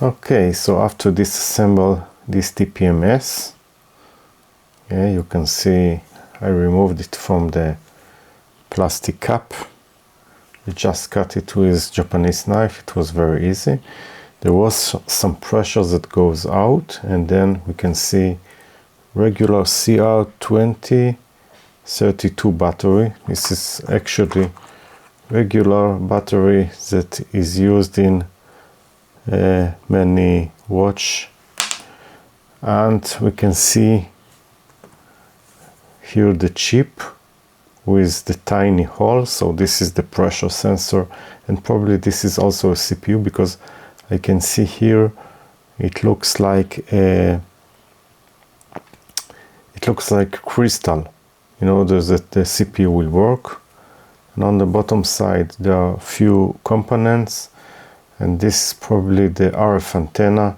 Okay, so after disassemble this TPMS, yeah, you can see I removed it from the plastic cap. I just cut it with Japanese knife. It was very easy. There was some pressure that goes out, and then we can see regular CR2032 battery. This is actually regular battery that is used in many watch, and we can see here the chip with the tiny hole. So this is the pressure sensor, and probably this is also a CPU, because I can see here it looks like crystal in order that the CPU will work. And on the bottom side there are a few components, and this is probably the RF antenna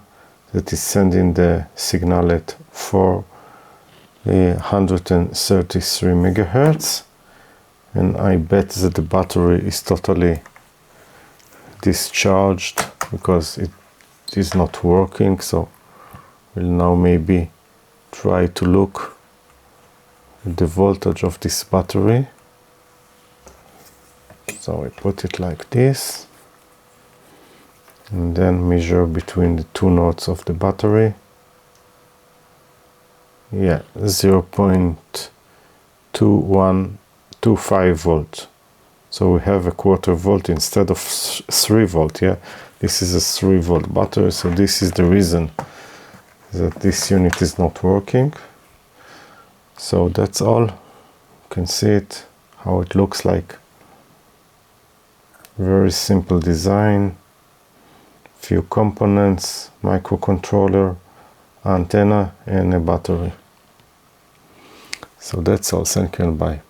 that is sending the signal at 433 megahertz. And I bet that the battery is totally discharged because it is not working. So we'll now maybe try to look at the voltage of this battery. So I put it like this, and then measure between the two nodes of the battery. Yeah, 0.2125 volt. So we have a quarter volt instead of 3 volt. Yeah, this is a 3 volt battery, so this is the reason that this unit is not working. So that's all. You can see it, how it looks like. Very simple design, few components, microcontroller, antenna, and a battery. So that's all. Thank you and bye.